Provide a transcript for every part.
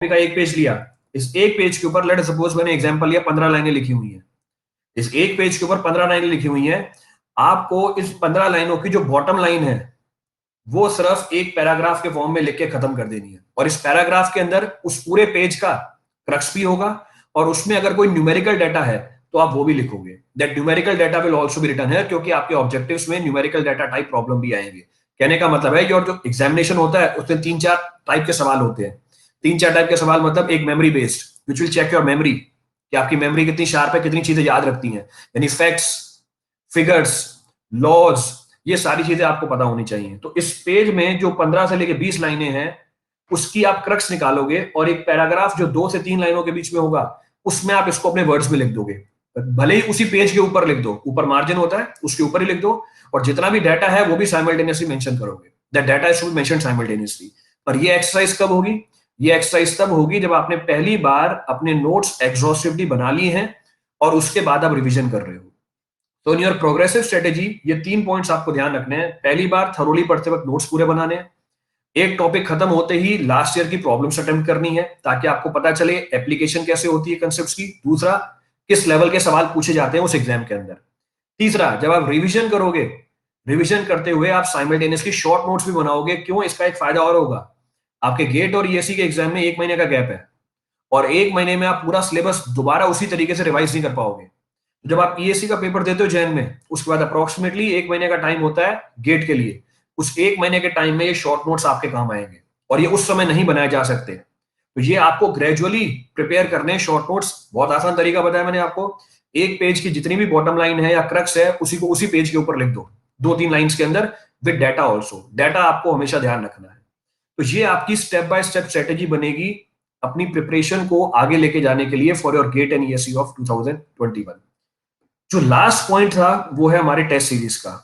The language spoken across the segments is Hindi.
का एक पेज लिया, इस एक पेज के ऊपर लेट सपोज मैंने एग्जांपल लिया 15 लाइनें लिखी हुई हैं, इस एक पेज के ऊपर 15 लाइनें लिखी हुई हैं। आपको इस 15 लाइनों की जो बॉटम लाइन है वो सिर्फ एक पैराग्राफ के फॉर्म में लिख के खत्म कर देनी है, और इस पैराग्राफ के अंदर उस पूरे पेज का क्रक्स भी होगा, और उसमें अगर कोई न्यूमेरिकल डाटा है तो आप वो भी लिखोगे। That numerical data will also be written है, क्योंकि आपके ऑब्जेक्टिव्स में न्यूमेरिकल डाटा टाइप प्रॉब्लम भी आएंगे। कहने का मतलब है कि और जो एग्जामिनेशन होता है उसमें 3-4 टाइप के सवाल होते हैं। 3-4 टाइप के सवाल मतलब एक memory based, which will check your memory, कि आपकी मेमोरी कितनी शार्प है, कितनी चीजें याद रखती हैं, यानी फैक्ट्स, फिगर्स, लॉज, ये सारी चीजें आपको पता होनी चाहिए। तो इस पेज में जो 15 से लेके 20 लाइनें हैं उसकी आप क्रक्स निकालोगे, और एक पैराग्राफ जो 2 से 3 लाइनों के बीच में होगा उसमें आप इसको अपने वर्ड्स में लिख दोगे। भले ही उसी पेज के ऊपर लिख दो, ऊपर मार्जिन होता है उसके ऊपर ही लिख दो, और जितना भी डाटा है वो भी साइमल्टेनियसली मेंशन करोगे। That data is to be mentioned simultaneously. पर ये एक्सरसाइज कब होगी? ये एक्सरसाइज तब होगी जब आपने पहली बार अपने नोट्स एग्जॉस्टिवली बना लिए हैं और उसके बाद आप रिवीजन कर रहे हो। तो इन योर प्रोग्रेसिव स्ट्रेटेजी ये 3 पॉइंट्स आपको ध्यान रखने हैं। पहली बार थरोली पढ़ते वक्त नोट्स पूरे बनाने हैं। एक टॉपिक खत्म होते ही लास्ट ईयर की प्रॉब्लम्स अटेम्प्ट करनी है, ताकि आपको पता चले एप्लीकेशन कैसे होती है कंसेप्ट्स की। दूसरा, किस लेवल के सवाल पूछे जाते हैं उस एग्जाम के अंदर। तीसरा, जब आप रिवीजन करोगे, रिवीजन करते हुए आप साइमल्टेनियसली शॉर्ट नोट्स भी बनाओगे। क्यों? इसका एक फायदा और होगा, आपके गेट और ईएससी के एग्जाम में 1 महीने का गैप है, और 1 महीने में आप पूरा सिलेबस दोबारा उसी तरीके से रिवाइज नहीं कर पाओगे। तो जब आप ईएससी का पेपर देते हो जैन में, उसके बाद अप्रोक्सीमेटली 1 महीने का टाइम होता है गेट के लिए। उस 1 महीने के टाइम में ये शॉर्ट नोट्स आपके काम आएंगे, और ये उस समय नहीं बनाए जा सकते। तो ये आपको ग्रेजुअली प्रिपेयर करने शॉर्ट नोट्स। बहुत आसान तरीका बताया मैंने आपको। एक पेज की जितनी भी बॉटम लाइन है या क्रक्स है उसी को उसी पेज के ऊपर लिख दो, 2-3 लाइंस के अंदर, विद डाटा ऑल्सो। डाटा आपको हमेशा ध्यान रखना है। तो ये आपकी स्टेप बाय स्टेप स्ट्रेटेजी बनेगी अपनी प्रिपरेशन को आगे लेके जाने के लिए for your GATE and ESC of 2021। जो लास्ट पॉइंट था वो है हमारे टेस्ट सीरीज का।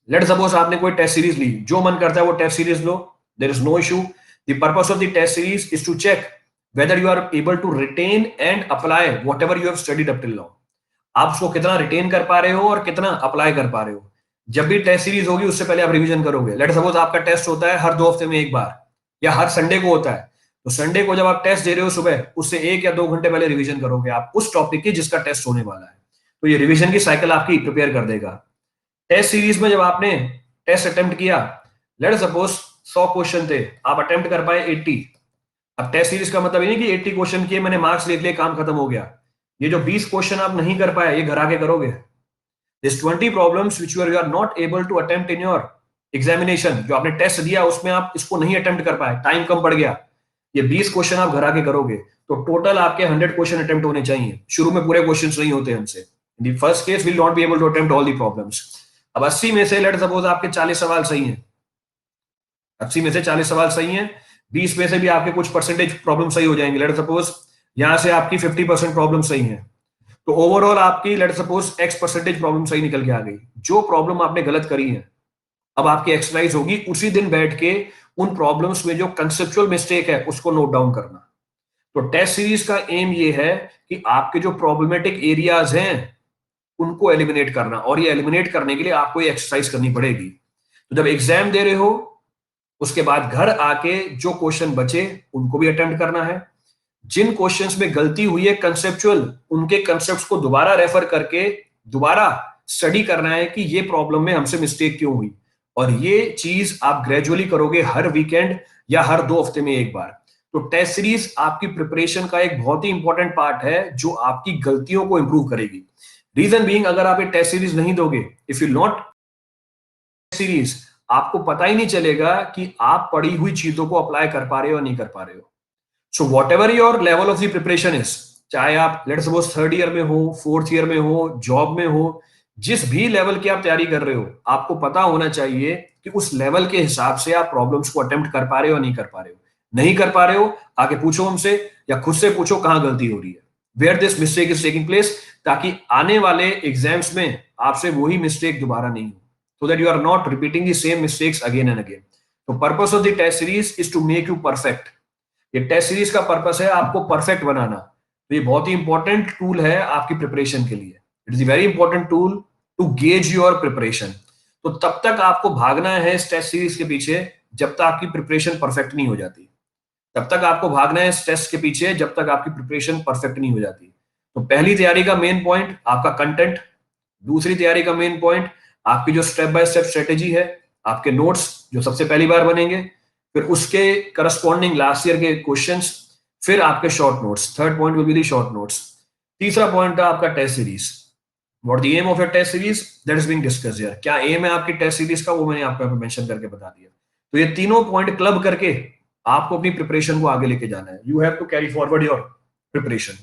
लेट सपोज आपने कोई टेस्ट सीरीज ली, जो मन करता है वो टेस्ट सीरीज लो, there is no issue. The purpose of the test series is to check whether you are able to retain and apply whatever you have studied up till now। आप उसको कितना रिटेन कर पा रहे हो और कितना अप्लाई कर पा रहे हो। जब भी टेस्ट सीरीज होगी उससे पहले आप रिवीजन करोगे। लेट सपोज आपका टेस्ट होता है हर 2 हफ्ते में एक बार, या हर संडे को होता है, तो संडे को जब आप टेस्ट दे रहे हो सुबह, उससे 1 या 2 घंटे पहले रिवीजन करोगे आप उस टॉपिक की जिसका टेस्ट होने वाला है। तो ये रिवीजन की साइकिल आपकी प्रिपेयर कर देगा। टेस्ट सीरीज में जब आपने टेस्ट अटेम्प्ट किया, लेट सपोज 100 क्वेश्चन थे, आप अटेम्प्ट कर पाए 80। अब टेस्ट सीरीज का मतलब ये नहीं कि 80 क्वेश्चन किए, मैंने मार्क्स लिख लिए, काम खत्म हो गया। ये जो 20 क्वेश्चन आप नहीं कर पाए, ये घर आके करोगे। This 20 problems which you are not able to attempt in your examination, जो आपने टेस्ट दिया उसमें आप इसको नहीं अटेम्प्ट कर पाए, टाइम कम पड़ गया, ये 20 क्वेश्चन आप घर आके करोगे। तो टोटल आपके 100 क्वेश्चन अटेम्प्ट होने चाहिए। शुरू में पूरे क्वेश्चंस नहीं होते हमसे। In the first case will not be able to attempt all the problems. अब 80 में से लेट सपोज आपके 40 सवाल सही हैं, 80 में से 40 सवाल सही हैं, 20 में से भी आपके कुछ परसेंटेज प्रॉब्लम सही हो जाएंगे। लेट सपोज यहां से आपकी 50% प्रॉब्लम सही है, तो ओवरऑल आपकी let suppose x percentage problem सही निकल के आ गई। जो प्रॉब्लम आपने गलत करी है, अब आपकी एक्सरसाइज होगी उसी दिन बैठ के उन प्रॉब्लम्स में जो कंसेप्चुअल मिस्टेक है उसको नोट डाउन करना। तो टेस्ट सीरीज का एम ये है कि आपके जो प्रॉब्लमेटिक एरियाज हैं उनको एलिमिनेट करना, और ये एलिमिनेट करने के लिए आपको ये एक्सरसाइज करनी पड़ेगी। तो जब एग्जाम दे रहे हो उसके बाद घर आके जो क्वेश्चन बचे उनको भी अटेम्प्ट करना है। जिन क्वेश्चंस में गलती हुई है कंसेप्चुअल, उनके कंसेप्ट्स को दोबारा रेफर करके दोबारा स्टडी करना है कि ये प्रॉब्लम में हमसे मिस्टेक क्यों हुई। और ये चीज आप ग्रेजुअली करोगे हर वीकेंड या हर 2 हफ्ते में एक बार। तो टेस्ट सीरीज आपकी प्रिपरेशन का एक बहुत ही इंपॉर्टेंट पार्ट है जो आपकी गलतियों को इंप्रूव करेगी। रीजन बीइंग, अगर आप ये टेस्ट सीरीज नहीं दोगे, इफ यू नॉट सीरीज, आपको पता ही नहीं चलेगा कि आप पढ़ी हुई चीजों को अप्लाई कर पा रहे हो या नहीं कर पा रहे हो। So what ever your level of the preparation is, चाहे आप लेट सपोज 3rd ईयर में हो, 4th ईयर में हो, जॉब में हो, जिस भी लेवल की आप तैयारी कर रहे हो, आपको पता होना चाहिए कि उस लेवल के हिसाब से आप प्रॉब्लम्स को अटेम्प्ट कर पा रहे हो या नहीं कर पा रहे हो। नहीं कर पा रहे हो, आके पूछो हमसे या खुद से पूछो कहां गलती हो रही है, where this mistake is taking place, ताकि आने वाले एग्जाम्स में आपसे वही मिस्टेक दोबारा नहीं हो, so that you are not repeating the same mistakes again and again. तो purpose of the test series is to make you perfect। ये टेस्ट सीरीज का पर्पस है आपको परफेक्ट बनाना। तो ये बहुत ही इंपॉर्टेंट टूल है आपकी प्रिपरेशन के लिए। It is very important tool to gauge your preparation. तो तब तक आपको भागना है इस टेस्ट सीरीज के पीछे जब तक आपकी प्रिपरेशन परफेक्ट नहीं हो जाती। तब तक आपको भागना है इस टेस्ट के पीछे जब तक आपकी प्रिपरेशन परफेक्ट नहीं हो जाती। तो पहली तैयारी का मेन पॉइंट आपका कंटेंट, दूसरी तैयारी का मेन पॉइंट आपकी जो स्टेप बाय स्टेप स्ट्रेटेजी है, आपके नोट्स जो सबसे पहली बार बनेंगे, फिर उसके करस्पॉन्डिंग लास्ट ईयर के क्वेश्चंस, फिर आपके short notes. Third point will be the short notes. तीसरा पॉइंट है आपका test series. What the aim of your test series, that is being discussed here. क्या एम है आपकी टेस्ट सीरीज का, वो मैंने आपको मेंशन करके बता दिया। तो ये तीनों पॉइंट क्लब करके आपको अपनी प्रिपरेशन को आगे लेके जाना है। You have to carry forward your preparation.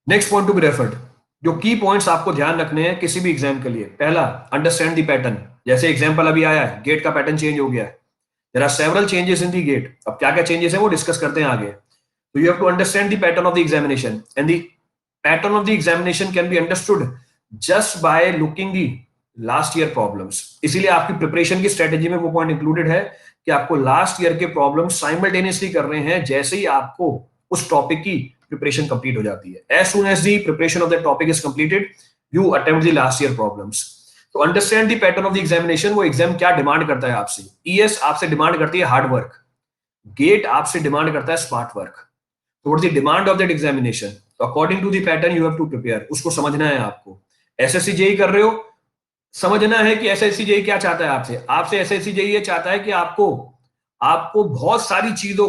Next point to be referred, जो की पॉइंट्स आपको ध्यान रखने हैं किसी भी एग्जाम के लिए। पहला, अंडरस्टैंड द पैटर्न। जैसे एग्जांपल अभी आया है, गेट का पैटर्न चेंज हो गया है। There are several changes in the GATE. अब क्या क्या चेंजेस है वो डिस्कस करते हैं आगे। तो you have to understand the pattern of the examination, and the pattern of the examination can be understood just by looking the last year problems. इसीलिए आपकी प्रिपरेशन की स्ट्रेटेजी में वो पॉइंट इंक्लूडेड है कि आपको लास्ट ईयर के प्रॉब्लम्स साइमल्टेनियसली कर रहे हैं जैसे ही आपको उस टॉपिक की प्रिपरेशन कंप्लीट हो जाती है। As soon as the preparation of the topic is completed, you attempt the last year problems. तो understand the pattern of the examination. वो एग्जाम क्या डिमांड करता है आपसे। ईएस आपसे डिमांड करती है हार्ड वर्क, गेट आपसे डिमांड करता है स्मार्ट वर्क। तो what the demand of that examination, तो according to the pattern you have to prepare. उसको समझना है आपको। एसएससी जेई कर रहे हो, समझना है कि एसएससी जेई क्या चाहता है आपसे। आपसे एसएससी जेई ये चाहता है कि आपको आपको बहुत सारी चीजों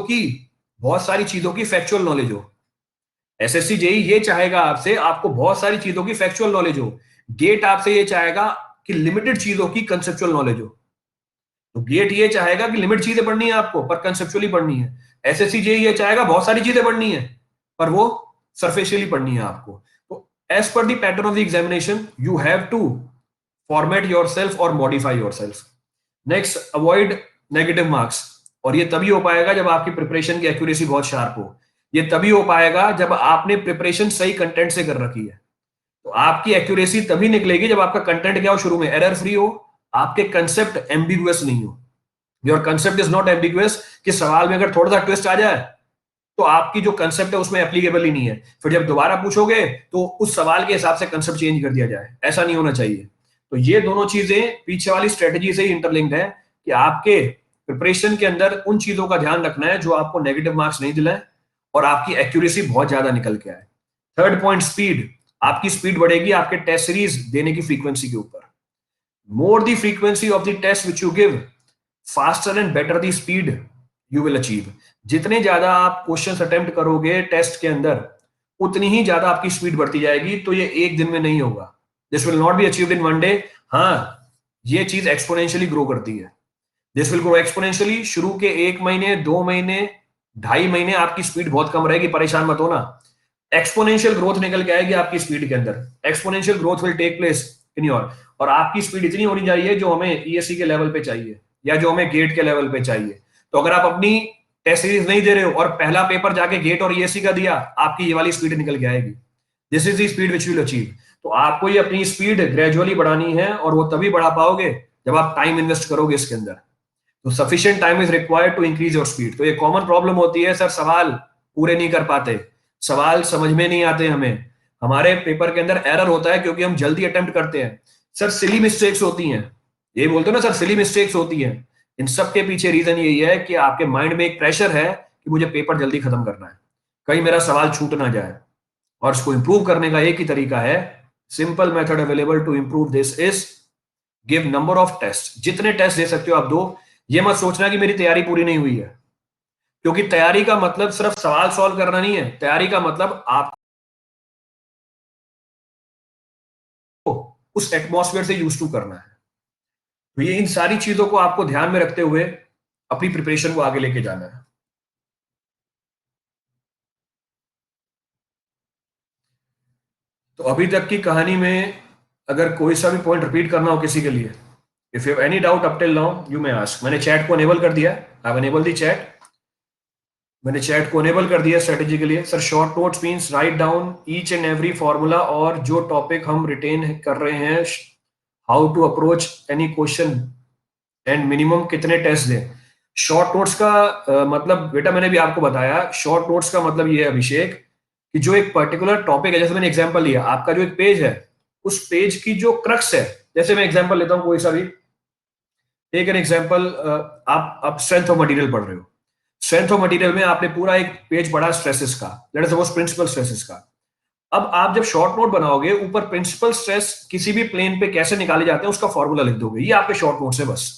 की फैक्चुअल नॉलेज हो। एसएससी जेई ये चाहेगा आपसे आपको बहुत सारी चीजों की फैक्चुअल नॉलेज हो। गेट आपसे ये चाहेगा कि लिमिटेड चीजों की कंसेप्चुअल नॉलेज हो। तो गेट ये चाहेगा कि लिमिट चीजें पढ़नी है आपको पर कंसेप्चुअली पढ़नी है। एसएससी जेई ये चाहेगा बहुत सारी चीजें पढ़नी है पर वो सरफेशियली पढ़नी है आपको। तो as per the pattern of the examination you have to format yourself और modify yourself. Next, avoid negative marks. और ये तभी हो पाएगा जब आपकी प्रिपरेशन की एक्यूरेसी बहुत शार्प हो। ये तभी हो पाएगा जब आपने प्रिपरेशन सही कंटेंट से कर रखी है। तो आपकी एक्यूरेसी तभी निकलेगी जब आपका कंटेंट क्या हो, शुरू में एरर फ्री हो, आपके कंसेप्ट एम्बिगुअस नहीं हो। Your concept is not ambiguous कि सवाल में अगर थोड़ा सा ट्विस्ट आ जाए तो आपकी जो कंसेप्ट है उसमें एप्लीकेबल ही नहीं है, फिर जब दोबारा पूछोगे तो उस सवाल के हिसाब से कंसेप्ट चेंज कर दिया जाए। ऐसा नहीं होना चाहिए। तो ये दोनों चीजें पीछे वाली स्ट्रेटेजी से ही इंटरलिंक्ड है कि आपके प्रिपरेशन के अंदर उन चीजों का ध्यान रखना है जो आपको नेगेटिव मार्क्स नहीं दिलाए और आपकी एक्यूरेसी बहुत ज्यादा निकल के आए। Third point, speed. आपकी स्पीड बढ़ेगी आपके टेस्ट सीरीज देने की फ्रीक्वेंसी के ऊपर। More the frequency of the test which you give, faster and better the speed you will achieve. जितने ज्यादा आप क्वेश्चंस अटेम्प्ट करोगे टेस्ट के अंदर उतनी ही ज्यादा आपकी स्पीड बढ़ती जाएगी। तो ये एक दिन में नहीं होगा। This will not be achieved in one day. हाँ, ये चीज एक्सपोनेंशियली ग्रो करती है। This will grow exponentially. शुरू के 1 महीने, 2 महीने, 2.5 महीने आपकी स्पीड बहुत कम रहेगी, परेशान मत होना। एक्सपोनेंशियल ग्रोथ निकल के आएगी आपकी स्पीड के अंदर। Exponential growth will take place in your. और आपकी स्पीड इतनी होनी चाहिए जो हमें ईएससी के लेवल पे चाहिए या जो हमें गेट के लेवल पे चाहिए। तो अगर आप अपनी टेस्ट सीरीज नहीं दे रहे हो और पहला पेपर जाके गेट और ईएससी का दिया, आपकी ये वाली स्पीड निकल के आएगी। This is the speed which will achieve. तो आपको ये अपनी स्पीड ग्रेजुअली बढ़ानी है और वो तभी बढ़ा पाओगे जब आप टाइम इन्वेस्ट करोगे इसके अंदर। तो sufficient time is required to increase your speed. तो ये कॉमन प्रॉब्लम होती है, सर सवाल पूरे नहीं कर पाते, सवाल समझ में नहीं आते, हमारे पेपर के अंदर एरर होता है क्योंकि हम जल्दी अटेम्प्ट करते हैं। सर सिली मिस्टेक्स होती हैं, ये बोलते हो ना सर सिली मिस्टेक्स होती हैं। इन सब के पीछे रीजन यही है कि आपके माइंड में एक प्रेशर है कि मुझे पेपर जल्दी खत्म करना है, कहीं मेरा सवाल छूट ना जाए। और इसको इंप्रूव करने का एक ही तरीका है, simple method available to improve this is give number of test. जितने टेस्ट दे सकते हो आप दो। ये मत सोचना कि मेरी तैयारी पूरी नहीं हुई है, क्योंकि तैयारी का मतलब सिर्फ सवाल सॉल्व करना नहीं है। तैयारी का मतलब आप उस एटमॉस्फेयर से यूज टू करना है। तो ये इन सारी चीजों को आपको ध्यान में रखते हुए अपनी प्रिपरेशन को आगे लेके जाना है। तो अभी तक की कहानी में अगर कोई सा भी पॉइंट रिपीट करना हो किसी के लिए, if you have any doubt up till now you may ask. मैंने चैट को अनेबल कर दिया, I have enable the chat. मैंने चैट को अनेबल कर दिया स्ट्रेटेजी के लिए। Sir short notes means write down each and every formula और जो टॉपिक हम रिटेन कर रहे हैं, how to approach any question and minimum कितने टेस्ट दें। शॉर्ट नोट्स का मतलब बेटा मैंने भी आपको बताया, शॉर्ट नोट्स का मतलब ये है अभिषेक कि जो एक पर्टिकुलर टॉपिक है, जैसे मैंने एग्जांपल लिया, आपका जो एक पेज है उस पेज की जो क्रक्स है, जैसे मैं एग्जांपल लेता हूं कोई सा भी, टेक एन एग्जांपल, आप स्ट्रेंथ ऑफ मटेरियल पढ़ रहे हो। स्ट्रेंथ ऑफ मटेरियल में आपने पूरा एक पेज पढ़ा स्ट्रेसेस का, let us suppose principal stresses का। अब आप जब शॉर्ट नोट बनाओगे, ऊपर प्रिंसिपल स्ट्रेस किसी भी प्लेन पे कैसे निकाले जाते हैं उसका फॉर्मूला लिख दोगे, ये आपके शॉर्ट नोट से बस।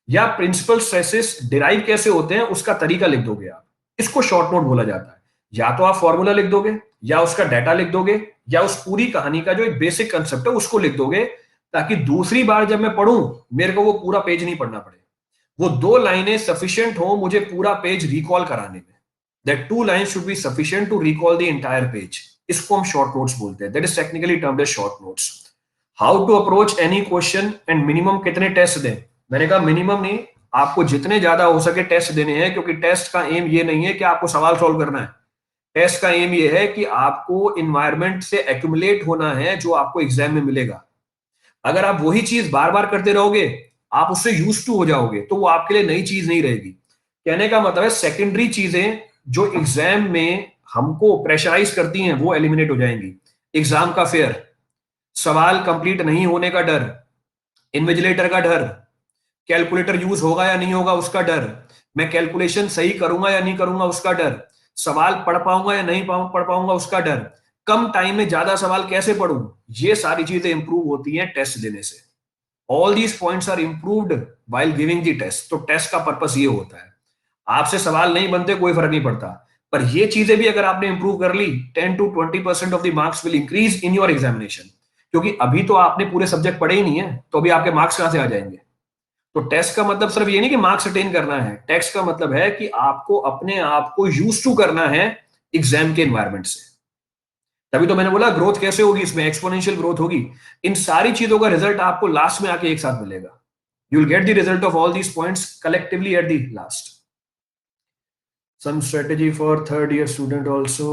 या प्रिंसिपल स्ट्रेसेस डिराइव कैसे होते हैं उसका तरीका लिख दोगे आप, इसको शॉर्ट नोट बोला जाता है। या तो आप फॉर्मूला लिख दोगे, या उसका डाटा लिख दोगे, या उस पूरी कहानी का जो एक बेसिक कंसेप्ट है उसको लिख दोगे, ताकि दूसरी बार जब मैं पढ़ूं मेरे को वो पूरा पेज नहीं पढ़ना पड़े। वो 2 लाइनें सफिशिएंट हो मुझे पूरा पेज रिकॉल कराने में। That 2 lines should be sufficient to recall the entire page. इसको हम शॉर्ट नोट्स बोलते हैं, that is technically termed as short notes. How to approach any question and minimum कितने टेस्ट दें? मैंने कहा मिनिमम नहीं, आपको जितने ज्यादा हो सके टेस्ट देने हैं, क्योंकि टेस्ट का एम ये नहीं है कि आपको सवाल सॉल्व करना है। टेस्ट का एम ये है कि आपको इन्वायरमेंट से एक्यूमुलेट होना है जो आपको एग्जाम में मिलेगा। अगर आप वही चीज बार बार करते रहोगे, आप उससे यूज टू हो जाओगे, तो वो आपके लिए नई चीज नहीं रहेगी। कहने का मतलब है सेकेंडरी चीजें जो एग्जाम में हमको प्रेशराइज करती हैं वो एलिमिनेट हो जाएंगी। एग्जाम का फेयर, सवाल कंप्लीट नहीं होने का डर, इन्विजिलेटर का डर, कैलकुलेटर यूज होगा या नहीं होगा उसका डर, मैं कैलकुलेशन सही करूंगा या नहीं करूंगा उसका डर, सवाल पढ़ पाऊंगा या नहीं पढ़ पाऊंगा उसका डर, कम टाइम में ज्यादा सवाल कैसे पढ़ूं, ये सारी चीजें इंप्रूव होती हैं टेस्ट देने से। All these points are improved while giving the test. तो टेस्ट का पर्पस ये होता है, आपसे सवाल नहीं बनते कोई फर्क नहीं पड़ता, पर ये चीजें भी अगर आपने इंप्रूव कर ली, 10 to 20% of the marks will increase in your examination. क्योंकि अभी तो आपने पूरे सब्जेक्ट पढ़े ही नहीं है, तो अभी आपके मार्क्स कहां से आ जाएंगे? तो टेस्ट का मतलब सिर्फ ये नहीं कि मार्क्स अटेन करना है, टेस्ट का मतलब है कि आपको अपने आप को यूज टू करना है एग्जाम के एनवायरमेंट से। तभी तो मैंने बोला ग्रोथ कैसे होगी, इसमें एक्सपोनेंशियल ग्रोथ होगी। इन सारी चीजों का रिजल्ट आपको लास्ट में आके एक साथ मिलेगा। You will get the result of all these points collectively at the last. Some strategy for third year student also.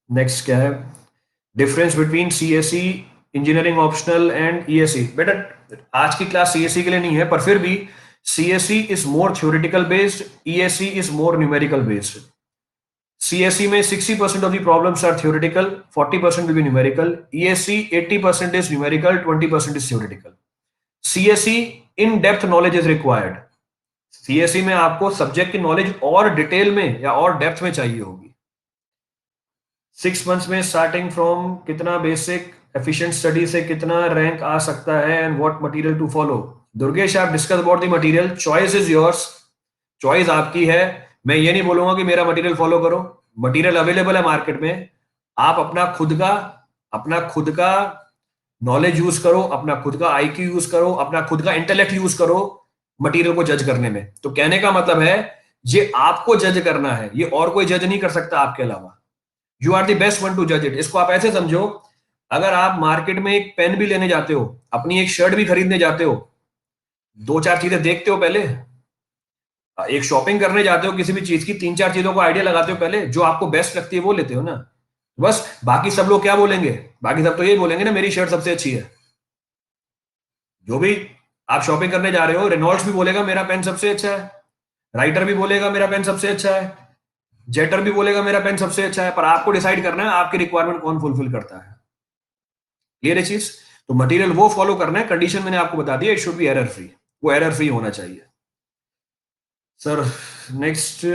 Next क्या है? Difference between CSE, engineering optional and ESE. बेटा आज की क्लास सीएसई के लिए नहीं है, पर फिर भी CSE is more theoretical based, ESE is more numerical based. CSE में 60% of the problems are theoretical, 40% will be numerical. ESE 80% is numerical, 20% is theoretical. CSE in-depth knowledge is required. CSE में आपको सब्जेक्ट की नॉलेज और डिटेल में या और डेप्थ में चाहिए होगी। 6 months में स्टार्टिंग फ्रॉम कितना बेसिक एफिशिएंट स्टडी से कितना रैंक आ सकता है and what material to follow? Durgesh आप discuss about the material, choice is yours, choice आपकी है। मैं ये नहीं बोलूंगा कि मेरा मटेरियल फॉलो करो, मटेरियल अवेलेबल है मार्केट में, आप अपना खुद का नॉलेज यूज करो, अपना खुद का आईक्यू यूज करो, अपना खुद का इंटेलेक्ट यूज करो मटेरियल को जज करने में। तो कहने का मतलब है ये आपको जज करना है, ये और कोई जज नहीं कर सकता आपके अलावा। You are the best one to जज इट। इसको आप ऐसे समझो, अगर आप मार्केट में एक पेन भी लेने जाते हो, अपनी एक शर्ट भी खरीदने जाते हो, 2-4 चीजें देखते हो पहले। एक शॉपिंग करने जाते हो किसी भी चीज की, 3-4 चीजों को आइडिया लगाते हो पहले, जो आपको बेस्ट लगती है वो लेते हो ना। बस बाकी सब लोग क्या बोलेंगे? बाकी सब तो ये बोलेंगे ना मेरी शर्ट सबसे अच्छी है। जो भी आप शॉपिंग करने जा रहे हो, रेनॉल्ड्स भी बोलेगा मेरा पेन सबसे अच्छा है, राइटर भी बोलेगा मेरा पेन सबसे अच्छा है, जेटर भी बोलेगा मेरा पेन सबसे अच्छा है, पर आपको डिसाइड करना है आपकी रिक्वायरमेंट कौन फुलफिल करता है। क्लियर है चीज? तो मटेरियल वो फॉलो करना है, कंडीशन मैंने आपको बता दिया, it should be error free, वो एरर फ्री होना चाहिए। Sir next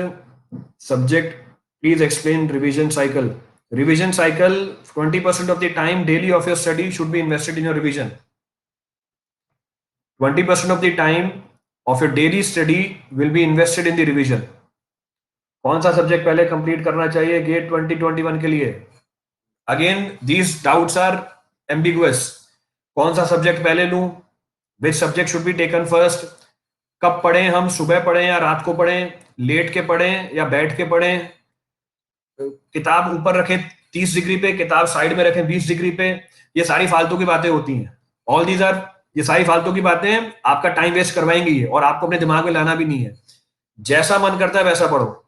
subject please explain revision cycle. Revision cycle 20% of the time daily of your study should be invested in your revision. 20% of the time of your daily study will be invested in the revision. कौन सा सब्जेक्ट पहले कंप्लीट करना चाहिए गेट 2021 के लिए? Again these doubts are ambiguous. कौन सा सब्जेक्ट पहले लूं? Which subject should be taken first? कब पढ़ें हम, सुबह पढ़ें या रात को पढ़ें, लेट के पढ़ें या बैठ के पढ़ें, किताब ऊपर रखें 30 डिग्री पे, किताब साइड में रखें 20 डिग्री पे? ये सारी फालतू की बातें होती हैं। ऑल दीज आर, ये सारी फालतू की बातें आपका टाइम वेस्ट करवाएंगी और आपको अपने दिमाग में लाना भी नहीं है। जैसा मन करता है वैसा पढ़ो।